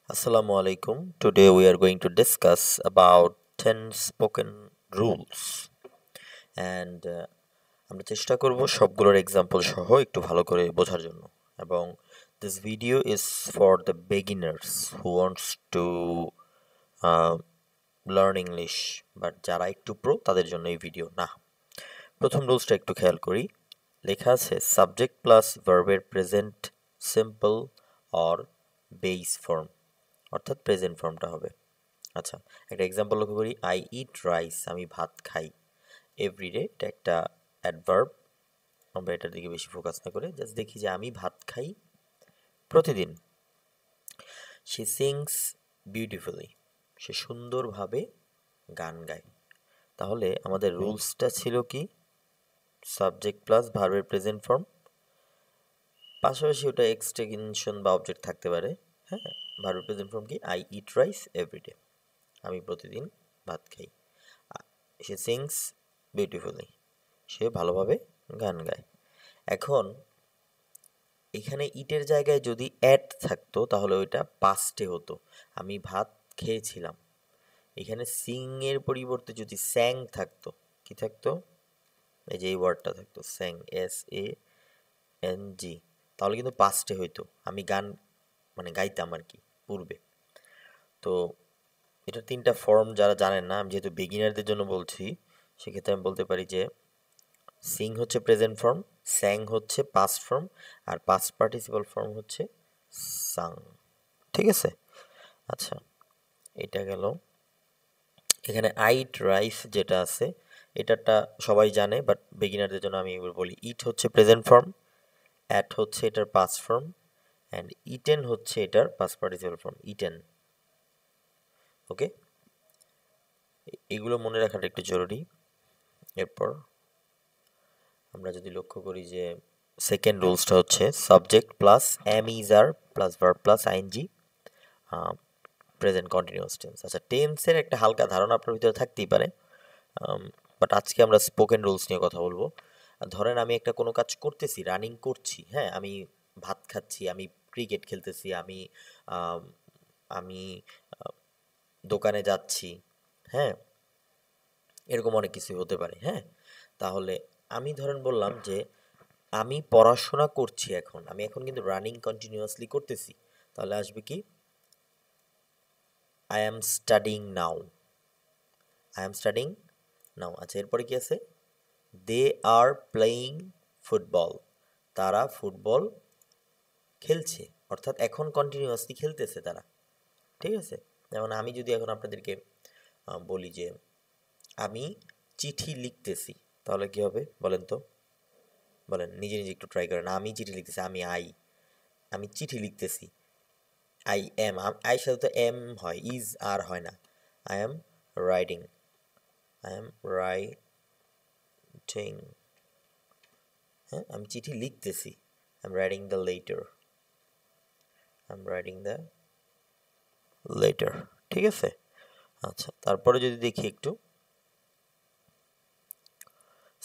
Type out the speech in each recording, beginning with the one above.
Assalamu alaikum. Today we are going to discuss about 10 spoken rules and আমরা চেষ্টা করব সবগুলোর এক্সাম্পল সহ একটু ভালো করে বোঝার জন্য এবং this video is for the beginners who wants to uh, learn English but যারা একটু প্রো তাদের জন্য এই ভিডিও না। প্রথম রুলসটা একটু খেয়াল করি। লেখা আছে সাবজেক্ট প্লাস ভার্বের present simple or base form, অর্থাৎ প্রেজেন্ট ফর্মটা হবে। আচ্ছা, একটা এক্সাম্পল লক্ষ্য করি। আই ইট রাইস, আমি ভাত খাই। এভরিডে, এটা একটা অ্যাডভার্ব। আমরা এটার দিকে বেশি ফোকাস না করে জাস্ট দেখি যে আমি ভাত খাই প্রতিদিন। শি সিংস বিউটিফুলি, সে সুন্দরভাবে গান গায়। তাহলে আমাদের রুলসটা ছিল কি, সাবজেক্ট প্লাস ভার্বের প্রেজেন্ট ফর্ম, পাশাপাশি ওটা এক্সটেনশন বা অবজেক্ট থাকতে পারে। হ্যাঁ, ভার্বের প্রেজেন্ট ফর্ম কি, আই ইট রাইস এভরিডে, আমি প্রতিদিন ভাত খাই। সে সিংস বিউটিফুলি, সে ভালোভাবে গান গায়। এখন এখানে ইটের জায়গায় যদি অ্যাট থাকতো তাহলে ওইটা পাস্টে হতো, আমি ভাত খেয়েছিলাম। এখানে সিং এর পরিবর্তে যদি স্যাং থাকতো, কি থাকতো, এই যে এই ওয়ার্ডটা থাকতো স্যাং, SANG, তাহলে কিন্তু পাস্টে হইতো, আমি গান মানে গাইতাম আর কি পূর্বে। তো এটার তিনটা ফর্ম যারা জানেন না, আমি যেহেতু বিগিনারদের জন্য বলছি, সেক্ষেত্রে আমি বলতে পারি যে সিং হচ্ছে প্রেজেন্ট ফর্ম, স্যাং হচ্ছে পাস্ট ফর্ম, আর পাস্ট পার্টিসিপাল ফর্ম হচ্ছে সাং। ঠিক আছে? আচ্ছা, এটা গেল। এখানে আইট রাইস যেটা আছে, এটাটা সবাই জানে, বাট বিগিনারদের জন্য আমি এবার বলি। ইট হচ্ছে প্রেজেন্ট ফর্ম, অ্যাট হচ্ছে এটার পাস্ট ফর্ম, অ্যান্ড ইটেন হচ্ছে এটার পাস্ট পার্টিসিপাল ফর্ম, ইটেন। ওকে, এগুলো মনে রাখাটা একটু জরুরি। এরপর আমরা যদি লক্ষ্য করি যে সেকেন্ড রুলসটা হচ্ছে subject plus am is are plus verb plus ING, present continuous tense. আচ্ছা, টেন্সের একটা হালকা ধারণা আপনার ভিতরে থাকতেই পারে, বাট আজকে আমরা স্পোকেন রুলস নিয়ে কথা বলবো। ধরেন আমি একটা কোনো কাজ করতেছি, রানিং করছি, হ্যাঁ, আমি ভাত খাচ্ছি, আমি ক্রিকেট খেলতেছি, আমি আম, আমি আহ, দোকানে যাচ্ছি, হ্যাঁ, এরকম অনেক কিছু হতে পারে। হ্যাঁ, তাহলে আমি ধরেন বললাম যে আমি পড়াশোনা করছি, এখন আমি এখন কিন্তু রানিং কন্টিনিউয়াসলি করতেছি, তাহলে আসবে কি, I am studying now, I am studying now. আচ্ছা, এরপরে কি আছে, দে আর প্লেয়িং ফুটবল, তারা ফুটবল খেলছে, অর্থাৎ এখন কন্টিনিউয়াসলি খেলতেছে তারা। ঠিক আছে? যেমন আমি যদি এখন আপনাদেরকে বলি যে আমি চিঠি লিখতেছি, তাহলে কি হবে বলেন তো, বলেন নিজে নিজে একটু ট্রাই করেন। আমি চিঠি লিখতেছি, আমি চিঠি লিখতেছি। আই এম, আই সাথে তো এম হয়, ইজ আর হয় না। I am writing, I am writing, হ্যাঁ, আমি চিঠি লিখতেছি, I am writing the letter, I am writing the letter. ঠিক আছে? আচ্ছা, তারপরে যদি দেখি একটু,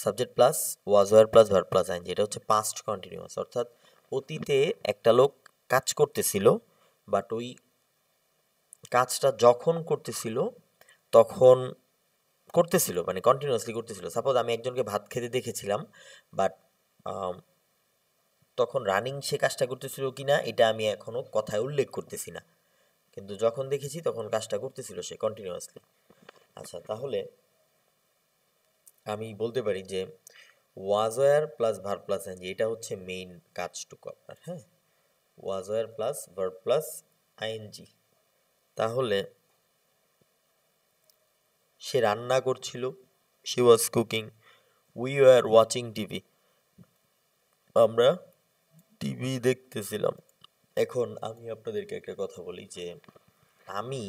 subject plus was were plus verb plus আইন, যেটা হচ্ছে পাস্ট কন্টিনিউয়াস, অর্থাৎ অতীতে একটা লোক কাজ করতেছিল, বাট ওই কাজটা যখন করতেছিল তখন করতেছিল মানে কন্টিনিউয়াসলি করতেছিল। সাপোজ আমি একজনকে ভাত খেতে দেখেছিলাম, বাট তখন রানিং সে কাজটা করতেছিল কিনা এটা আমি এখনো কথায় উল্লেখ করতেছি না, কিন্তু যখন দেখেছি তখন কাজটা করতেছিল সে কন্টিনিউয়াসলি। আচ্ছা, তাহলে আমি বলতে পারি যে was were plus verb plus ING, এটা হচ্ছে মেইন কাজটুকু আপনার। হ্যাঁ, was were plus verb plus ING. তাহলে সে রান্না করছিল, she was cooking, we were watching TV, আমরা টিভি দেখতেছিলাম। এখন আমি আপনাদেরকে একটা কথা বলি যে আমি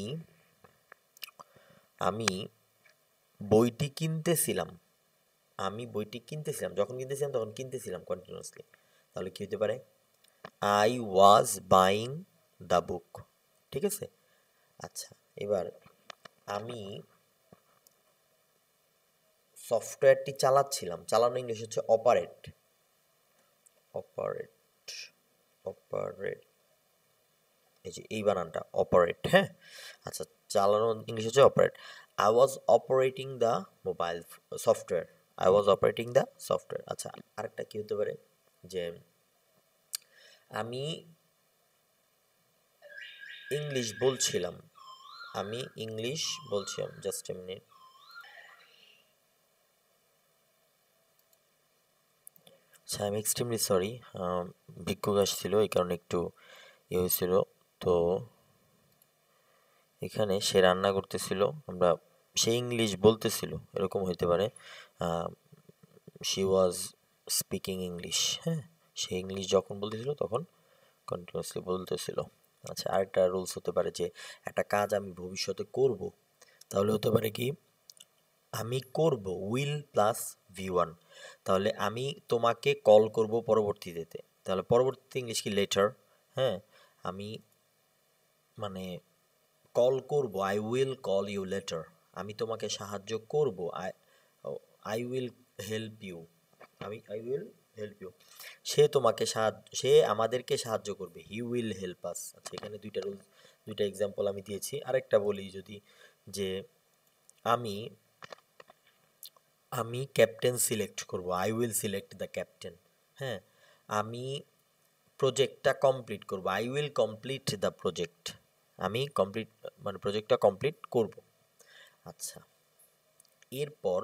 আমি বইটি কিনতেছিলাম, আমি বইটি কিনতেছিলাম, যখন কিনতেছিলাম তখন কিনতেছিলাম কন্টিনিউয়াসলি, তাহলে কি হতে পারে, I was buying the book. ঠিক আছে? আচ্ছা, এবার আমি সফটওয়্যারটি চালাচ্ছিলাম, চালানো ইংলিশ হচ্ছে অপারেট, অপারেট, অপারেট, এই যে এই বানানটা অপারেট, হ্যাঁ। আচ্ছা, চালানো ইংলিশ হচ্ছে operate. I was operating the mobile software, I was operating the software. আচ্ছা, আরেকটা কি হতে পারে যে আমি ইংলিশ বলছিলাম, আমি ইংলিশ বলছিলাম, জাস্ট এ মিনিট। আচ্ছা, আমি এক্সট্রিমলি সরি, ভিক্ষুক আসছিল এই কারণে একটু ইয়ে হয়েছিল। তো এখানে সে রান্না করতেছিল, আমরা সে ইংলিশ বলতেছিল, এরকম হইতে পারে। শি ওয়াজ স্পিকিং ইংলিশ, হ্যাঁ। সে ইংলিশ যখন বলতেছিল তখন কন্টিনিউয়াসলি বলতেছিল। আচ্ছা, আরেকটা রুলস হতে পারে যে একটা কাজ আমি ভবিষ্যতে করব, তাহলে হতে পারে কি আমি করব উইল প্লাস V1। তাহলে আমি তোমাকে কল করব পরবর্তীতে, তাহলে পরবর্তীতে ইংলিশ কি লেটার, হ্যাঁ। আমি মানে কল করব, I will call you later. আমি তোমাকে সাহায্য করব, I will help you, I will help you. সে তোমাকে সাহায্য, সে আমাদেরকে সাহায্য করবে, হি উইল হেল্প আস। আচ্ছা, এখানে দুইটা রুল, দুইটা এক্সাম্পল আমি দিয়েছি। আরেকটা বলি যদি, যে আমি আমি ক্যাপ্টেন সিলেক্ট করব, I will select the captain, হ্যাঁ। আমি প্রজেক্টটা কমপ্লিট করব, I will complete the project. আমি কমপ্লিট মানে প্রজেক্টটা কমপ্লিট করব। আচ্ছা, এরপর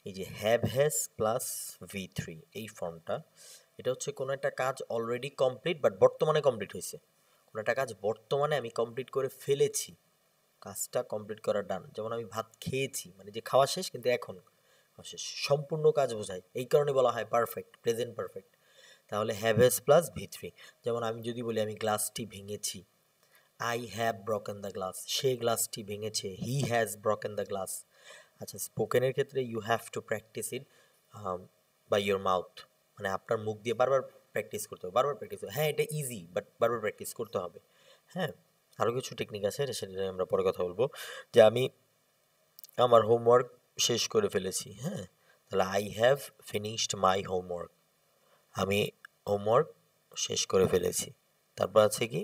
এই যে হ্যাভ হ্যাজ প্লাস V3 এই ফর্মটা, এটা হচ্ছে কোনো একটা কাজ অলরেডি কমপ্লিট বাট বর্তমানে কমপ্লিট হয়েছে। কোনো একটা কাজ বর্তমানে আমি কমপ্লিট করে ফেলেছি, কাজটা কমপ্লিট করা ডান। যেমন আমি ভাত খেয়েছি, মানে যে খাওয়া শেষ কিন্তু এখন খাওয়া শেষ, সম্পূর্ণ কাজ বোঝায়, এই কারণে বলা হয় পারফেক্ট, প্রেজেন্ট পারফেক্ট। তাহলে হ্যাভ হ্যাজ প্লাস V3। যেমন আমি যদি বলি আমি গ্লাসটি ভেঙেছি, I have broken the glass, সে গ্লাসটি ভেঙেছে, he has broken the glass. আচ্ছা, স্পোকেনের ক্ষেত্রে you have to practise it by your mouth, মানে আপনার মুখ দিয়ে বারবার প্র্যাকটিস করতে হবে, বারবার প্র্যাকটিস। হ্যাঁ, এটা ইজি বাট বারবার প্র্যাকটিস করতে হবে, হ্যাঁ। আরও কিছু টেকনিক আছে, সেটা নিয়ে আমরা পরে কথা বলবো। যে আমি আমার হোমওয়ার্ক শেষ করে ফেলেছি, হ্যাঁ। তাহলে I have finished my homework, আমি হোমওয়ার্ক শেষ করে ফেলেছি। তারপর আছে কি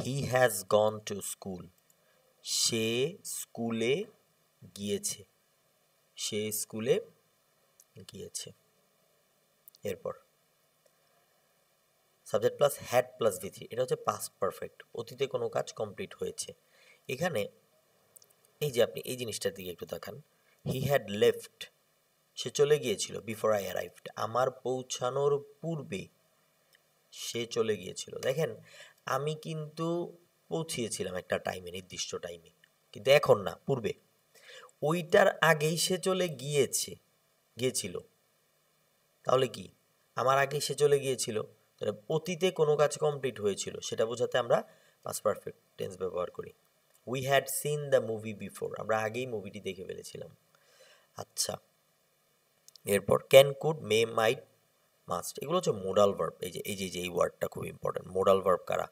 he has gone to school, সে স্কুলে গিয়েছে, সে স্কুলে গিয়েছে। এরপর subject plus had plus V3, এটা হচ্ছে পাস্ট পারফেক্ট, অতীতে কোনো কাজ কমপ্লিট হয়েছে। এখানে এই যে আপনি এই জিনিসটার দিকে একটু তাকান, হি হ্যাড লেফট, সে চলে গিয়েছিল, বিফোর আই অ্যারাইভড, আমার পৌঁছানোর পূর্বে সে চলে গিয়েছিল। দেখেন, আমি কিন্তু পৌঁছিয়েছিলাম একটা টাইমে, নির্দিষ্ট টাইমে, কিন্তু এখন না, পূর্বে। ওইটার আগেই সে চলে গিয়েছিল। তাহলে কি আমার আগেই সে চলে গিয়েছিল, তাহলে অতীতে কোনো কাজ কমপ্লিট হয়েছিল, সেটা বোঝাতে আমরা পাস্ট পারফেক্ট টেন্স ব্যবহার করি। We had seen the movie before, আমরা আগেই মুভিটি দেখে ফেলেছিলাম। আচ্ছা, এরপর can, could, may, might, must, এগুলো হচ্ছে মোডাল ভার্ব। এই ওয়ার্ডটা খুব ইম্পর্টেন্ট। মোডাল ভার্ব কারা,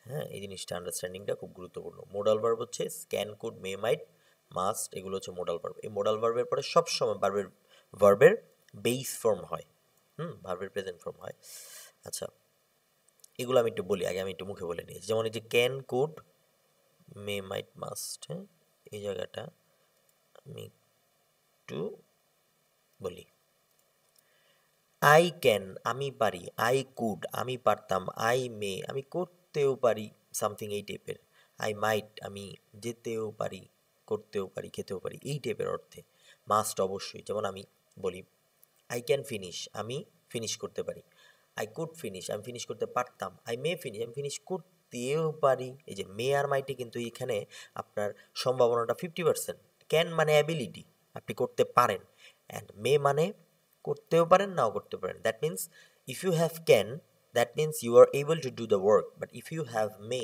হ্যাঁ, এই জিনিসটা আন্ডারস্ট্যান্ডিংটা খুব গুরুত্বপূর্ণ। মোডাল ভার্ব হচ্ছে can, could, may, might, must, এগুলো হচ্ছে মোডাল ভার্ব। এই মোডাল ভার্বের পরে সবসময় ভার্বের বেস ফর্ম হয়, ভার্বের প্রেজেন্ট ফর্ম হয়। আচ্ছা, এগুলো আমি একটু বলি, আগে আমি একটু মুখে বলে নিয়েছি। যেমন এই যে can, could, may, might, must, হ্যাঁ, এই জায়গাটা আমি একটু বলি। আই ক্যান, আমি পারি, আই কুড, আমি পারতাম, আই মে, আমি করতেও পারি, সামথিং এই টাইপের। আই মাইট, আমি যেতেও পারি, করতেও পারি, খেতেও পারি, এই টাইপের অর্থে। মাস্ট অবশ্যই, যেমন আমি বলি আই ক্যান ফিনিশ, আমি ফিনিশ করতে পারি। আই কুড ফিনিশ, আমি ফিনিশ করতে পারতাম। আই মে ফিনিশ, আমি ফিনিশ করতেও পারি। এই যে মে আর মাইটে কিন্তু এখানে আপনার সম্ভাবনাটা 50%। ক্যান মানে অ্যাবিলিটি, আপনি করতে পারেন, অ্যান্ড মে মানে করতেও পারেন, নাও করতে পারেন। That means if you have can, that means you are able to do the work, but if you have may,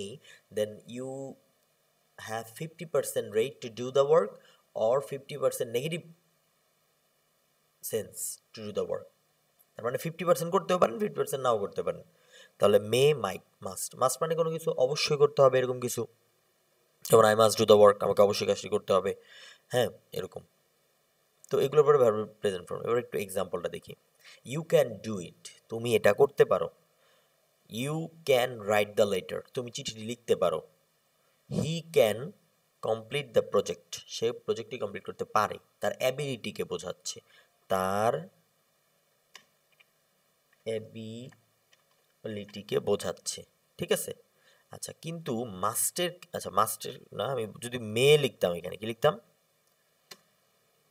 then you have 50% rate to do the work or 50% negative sense to do the work। তার মানে 50% করতেও পারেন, 50% নাও করতে পারেন। তাহলে মে, might, must, must মানে কোনো কিছু অবশ্যই করতে হবে, এরকম কিছু। যেমন I must do the work, আমাকে অবশ্যই কাজটি করতে হবে, হ্যাঁ, এরকম। তো এগুলোর পরে ভার্ব প্রেজেন্ট ফর্ম। এবার একটু এক্সাম্পলটা দেখি। ইউ ক্যান ডু ইট, তুমি এটা করতে পারো। You can write the letter, তুমি চিঠিটি লিখতে পারো। He can complete the project, সে প্রজেক্টটি কমপ্লিট করতে পারে, তার অ্যাবিলিটিকে বোঝাচ্ছে, তার অ্যাবিলিটিকে বোঝাচ্ছে, ঠিক আছে। আচ্ছা কিন্তু মাস্টের না, আমি যদি মে লিখতাম, এখানে কি লিখতাম,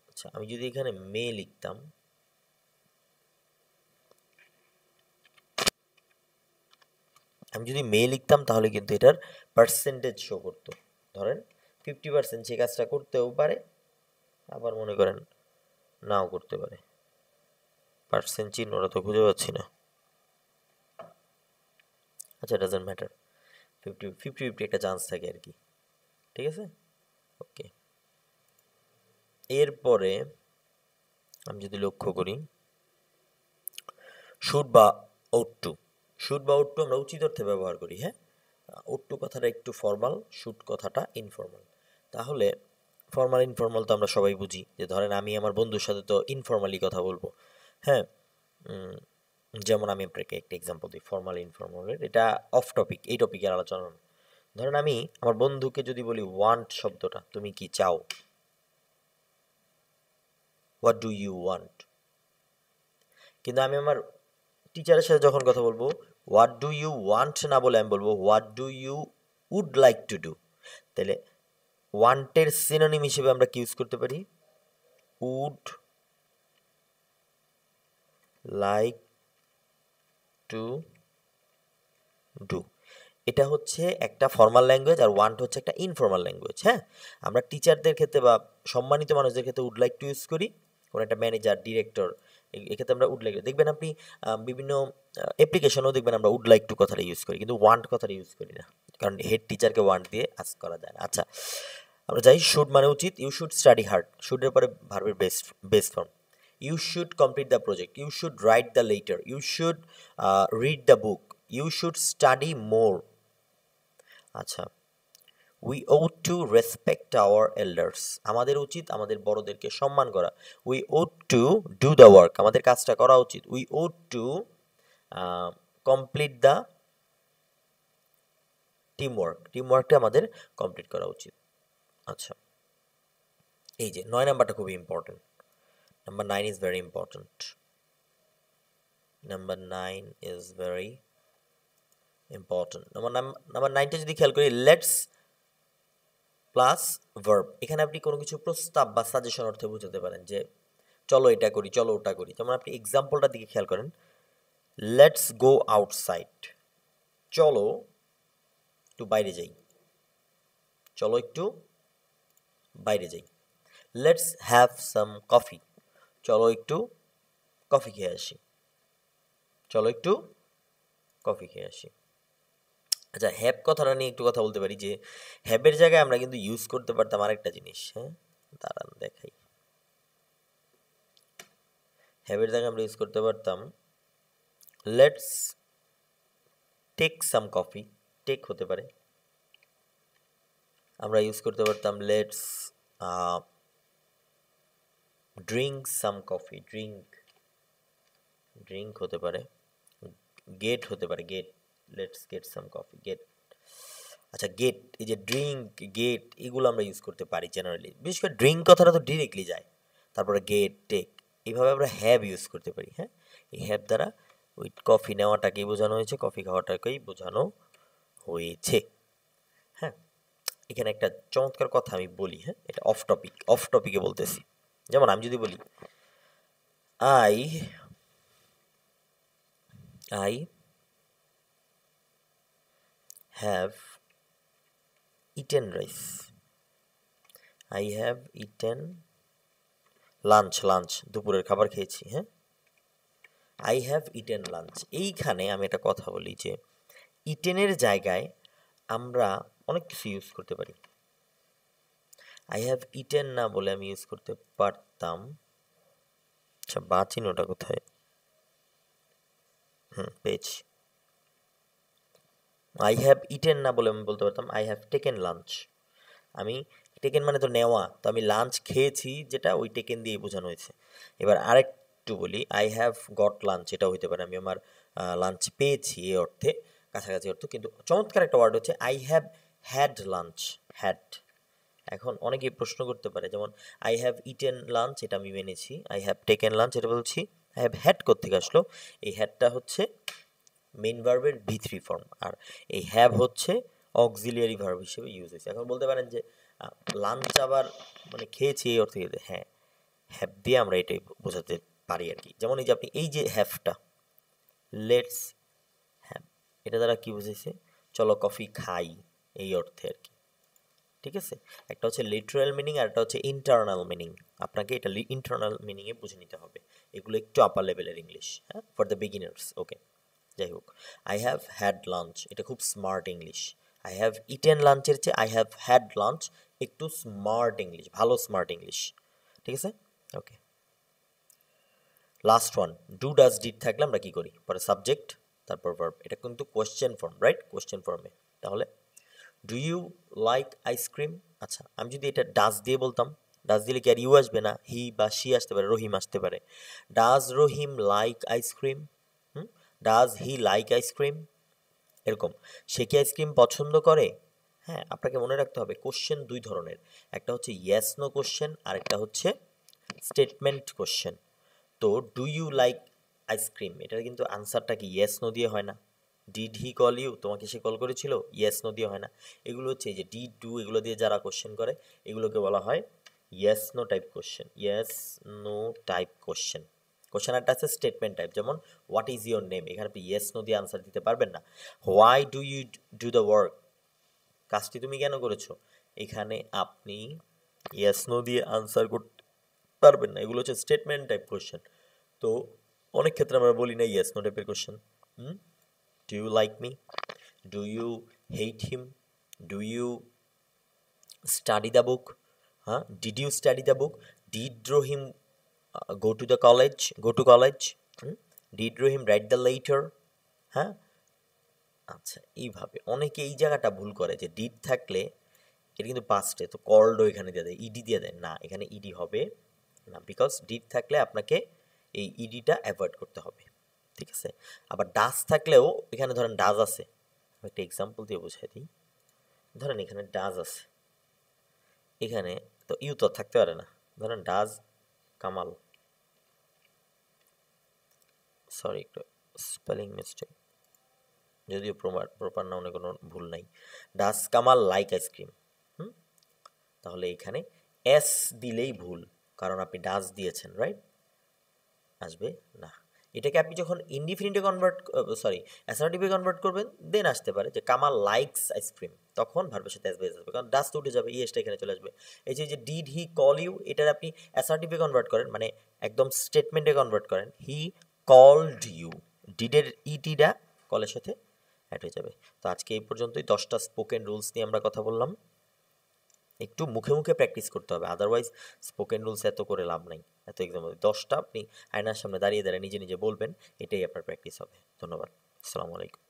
আচ্ছা আমি যদি এখানে মে লিখতাম, তাহলে কিন্তু এটার পার্সেন্টেজ শো করতো। ধরেন 50% সে কাজটা করতেও পারে, আবার মনে করেন নাও করতে পারে। পার্সেন্ট চিহ্নটা তো খুঁজে পাচ্ছি না। আচ্ছা ডাজন্ট ম্যাটার, 50-50 একটা চান্স থাকে আর কি, ঠিক আছে। ওকে, এরপরে আমি যদি লক্ষ্য করি শুড বা ought to, আমরা উচিত অর্থে ব্যবহার করি। হ্যাঁ, ought to কথাটা একটু ফর্মাল, শুড কথাটা ইনফর্মাল। তাহলে ফর্মাল ইনফর্মাল তো আমরা সবাই বুঝি, যে ধরেন আমি আমার বন্ধুর সাথে তো ইনফর্মালি কথা বলবো। হ্যাঁ, যেমন আমি আপনাকে একটা এক্সাম্পল দিই ফর্মাল ইনফর্মালের, এটা অফ টপিক, এই টপিকের আলোচনা না। ধরেন আমি আমার বন্ধুকে যদি বলি ওয়ান্ট শব্দটা, তুমি কি চাও, হোয়াট ডু ইউ ওয়ান্ট। কিন্তু আমি আমার টিচারের সাথে যখন কথা বলবো, হোয়াট ডু ইউ ওয়ান্ট না বলে আমি বলবো what do you would like to do. তাহলে ওয়ান্টের সিনোনিম হিসেবে আমরা কি ইউজ করতে পারি, উড লাইক টু ডু। এটা হচ্ছে একটা ফর্মাল ল্যাঙ্গুয়েজ, আর ওয়ান্ট হচ্ছে একটা ইনফর্মাল ল্যাঙ্গুয়েজ। হ্যাঁ, আমরা টিচারদের ক্ষেত্রে বা সম্মানিত মানুষদের ক্ষেত্রে উড লাইক টু ইউজ করি, কোনো একটা ম্যানেজার, ডিরেক্টর, এক্ষেত্রে আমরা উড লাইক, দেখবেন আপনি বিভিন্ন অ্যাপ্লিকেশনও দেখবেন আমরা উড লাইক টু কথাটা ইউজ করি, কিন্তু ওয়ান্ট কথাটা ইউজ করি না, কারণ হেড টিচারকে ওয়ান্ট দিয়ে আস্ক করা যায় না। আচ্ছা আমরা যাই, শুড মানে উচিত, ইউ শুড স্টাডি হার্ড, শুডের পরে ভার্বের base form, you should complete the project, you should write the letter, you should read the book, you should study more. আচ্ছা, we ought to respect our elders, আমাদের উচিত আমাদের বড়দেরকে সম্মান করা। We ought to do the work, আমাদের কাজটা করা উচিত। We ought to complete the টিমওয়ার্কটা আমাদের কমপ্লিট করা উচিত। আচ্ছা, এই যে 9 নাম্বারটা খুবই important, number 9 is very important, number 9 is very important. Number 9টা যদি খেয়াল করি, লেটস প্লাস ভার্ব, এখানে আপনি কোনো কিছু প্রস্তাব বা সাজেশন অর্থে বোঝাতে পারেন, যে চলো এটা করি, চলো ওটা করি। যেমন আপনি এক্সাম্পলটার দিকে খেয়াল করেন, লেটস গো আউটসাইড, চলো একটু বাইরে যাই, চলো একটু বাইরে যাই। লেটস হ্যাভ সাম কফি, চলো একটু কফি খেয়ে আসি, চলো একটু কফি খেয়ে আসি। আচ্ছা, হ্যাভ কথাটা নিয়ে একটু কথা বলতে পারি, যে হ্যাভের জায়গায় আমরা কিন্তু ইউজ করতে পারতাম আরেকটা জিনিস। হ্যাঁ, দাঁড়ান দেখাই, হ্যাভের জায়গায় আমরা ইউজ করতে পারতাম let's take some coffee, take হতে পারে। আমরা ইউজ করতে পারতাম let's drink some coffee, drink হতে পারে, গেট হতে পারে, get, let's get some coffee, get. আচ্ছা গেট, এই যে ড্রিঙ্ক, গেট, এগুলো আমরা ইউজ করতে পারি জেনারেলি, বিশেষ করে ড্রিঙ্ক কথাটা তো ডিরেক্টলি যায়, তারপরে গেট, টেক, এইভাবে আমরা হ্যাভ ইউজ করতে পারি। হ্যাঁ, এই হ্যাভ দ্বারা ওই কফি নেওয়াটাকেই বোঝানো হয়েছে, কফি খাওয়াটাকেই বোঝানো হয়েছে। হ্যাঁ, এখানে একটা চমৎকার কথা আমি বলি। হ্যাঁ, এটা অফ টপিকে বলতেছি। যেমন আমি যদি বলি I have eaten rice, I have eaten lunch, দুপুরের খাবার খেয়েছি। হ্যাঁ, আই হ্যাভ ইটেন লাঞ্চ, এইখানে আমি একটা কথা বলি, যে ইটেনের জায়গায় আমরা অনেক কিছু ইউজ করতে পারি। আই হ্যাভ ইটেন না বলে আমি ইউজ করতে পারতাম, আচ্ছা বা চিহ্নটা কোথায়, পেয়েছি। আই হ্যাভ ইটেন না বলে আমি বলতে পারতাম আই হ্যাভ টেকেন লাঞ্চ। আমি টেকেন মানে তো নেওয়া, তো আমি লাঞ্চ খেয়েছি, যেটা ওই টেকেন দিয়ে বোঝানো হয়েছে। এবার আরেকটু বলি, আই হ্যাভ গট লাঞ্চ, এটা হইতে পারে আমি আমার লাঞ্চ পেয়েছি এই অর্থে, কাছাকাছি অর্থ। কিন্তু চমৎকার একটা ওয়ার্ড হচ্ছে I have had lunch, had. এখন অনেকেই প্রশ্ন করতে পারে, যেমন আই হ্যাভ ইটেন লাঞ্চ, এটা আমি মেনেছি। আই হ্যাভ টেকেন লাঞ্চ, এটা বলছি। আই হ্যাভ হ্যাড কোত্থেকে আসলো? এই হ্যাডটা হচ্ছে মেইন ভার্বের V3 ফর্ম, আর এই হ্যাভ হচ্ছে অক্সিলিয়ারি ভার্ব হিসেবে ইউজ হয়েছে। এখন বলতে পারেন যে লাঞ্চ আবার মানে খেয়েছি এই অর্থে, হ্যাঁ হ্যাভ দিয়ে আমরা এটাই বোঝাতে পারি আর কি। যেমন এই যে আপনি এই যে হ্যাভটা, লেটস হ্যাভ, এটা দ্বারা কি বুঝেছে? চলো কফি খাই, এই অর্থে আর কি। ঠিক আছে, একটা হচ্ছে লিটারাল মিনিং আর একটা হচ্ছে ইন্টারনাল মিনিং। আপনাকে এটা ইন্টারনাল মিনিংয়ে বুঝে নিতে হবে। এগুলো একটু আপার লেভেলের ইংলিশ, হ্যাঁ, ফর দ্য বিগিনার্স। ওকে, যাই হোক, আই হ্যাভ হ্যাড লাঞ্চ, এটা খুব smart English. I have eaten লাঞ্চের চেয়ে আই হ্যাভ হ্যাড লাঞ্চ একটু স্মার্ট ইংলিশ, ভালো স্মার্ট ইংলিশ। ঠিক আছে, okay. Last one, do does did থাকলে আমরা কি করি? পরে সাবজেক্ট, তারপর ভার্ব। এটা কিন্তু কোয়েশ্চেন ফর্ম, রাইট? কোয়েশ্চেন ফর্মে। তাহলে ডু ইউ লাইক আইসক্রিম, আচ্ছা আমি যদি এটা ডাজ দিয়ে বলতাম, ডাজ দিলে কি আর ইউ আসবে না? হি বা শি আসতে পারে, রহিম আসতে পারে। Does Rahim like ice cream? Does he like ice cream? এরকম, সে কি আইসক্রিম পছন্দ করে? হ্যাঁ, আপনাকে মনে রাখতে হবে কোশ্চেন দুই ধরনের, একটা হচ্ছে ইয়েস নো কোশ্চেন আর একটা হচ্ছে স্টেটমেন্ট কোশ্চেন। তো ডু ইউ লাইক আইসক্রিম, এটার কিন্তু আনসারটা কি ইয়েস নো দিয়ে হয় না? ডিড হি কল ইউ, তোমাকে সে কল করেছিল, ইয়েস নো দিয়ে হয় না। এগুলো হচ্ছে এই যে ডিড ডু, এগুলো দিয়ে যারা কোশ্চেন করে এগুলোকে বলা হয় yes no type question, yes no type question. Question একটা আছে স্টেটমেন্ট টাইপ, যেমন হোয়াট ইজ ইয়োর নেম, এখানে আপনি ইয়েস নো দিয়ে আনসার দিতে পারবেন না। Why do you do the work, কাজটি তুমি কেন করেছো, এখানে আপনি ইয়েস নো দিয়ে আনসার করতে পারবেন না। এগুলো হচ্ছে স্টেটমেন্ট টাইপ কোশ্চেন। তো অনেক ক্ষেত্রে আমরা বলি না ইয়েস নো টাইপের question. Do you like me, do you hate him, do you study the book, হ্যাঁ, did you study the book, did Rahim go to the college, go to college, did Rahim write the letter, হ্যাঁ। আচ্ছা, এইভাবে অনেকে এই জায়গাটা ভুল করে যে ডিড থাকলে এটা কিন্তু পাস্টে, তো কল্ডও এখানে দিয়ে দেয়, ইডি দিয়ে দেয় না, এখানে ইডি হবে না, বিকজ ডিড থাকলে আপনাকে এই ইডিটা অ্যাভয়েড করতে হবে। ঠিক আছে, আবার ডাজ থাকলেও এখানে ধরেন ডাজ আছে, আমি একটা এক্সাম্পল দিয়ে বোঝাই দিই। ধরেন এখানে ডাজ আছে, এখানে তো ইউ তো থাকতে পারে না। ধরেন ডাজ কামাল, সরি একটু স্পেলিং মিস্টেক, যদিও প্রপার নাউনে কোনো ভুল নাই। ডাজ কামাল লাইক আইসক্রিম, তাহলে এখানে এস দিলেই ভুল, কারণ আপনি ডাজ দিয়েছেন, রাইট? আসবে না। এটাকে আপনি যখন ইনডিফিনিটে অ্যাসার্টিভে কনভার্ট করবেন, দেন আসতে পারে যে কামাল লাইকস আইসক্রিম, তখন ভার্বের সাথে আসবে, কারণ ডাজ তো উঠে যাবে, ইএসটা এখানে চলে আসবে। এই যে ডিড হি কল ইউ, এটার আপনি অ্যাসার্টিভে কনভার্ট করেন, মানে একদম স্টেটমেন্টে কনভার্ট করেন, হি কলড ইউ, ডিডের ইটিটা কলের সাথে অ্যাড হয়ে যাবে। তো আজকে এই পর্যন্তই, 10টা স্পোকেন রুলস নিয়ে আমরা কথা বললাম। একটু মুখে মুখে প্র্যাকটিস করতে হবে, আদারওয়াইজ স্পোকেন রুলস এত করে লাভ নাই। এত এক্সাম 10টা আপনি আয়নার সামনে দাঁড়িয়ে দাঁড়িয়ে নিজে নিজে বলবেন, এটাই আপনার প্র্যাকটিস হবে। ধন্যবাদ, আসসালামু আলাইকুম।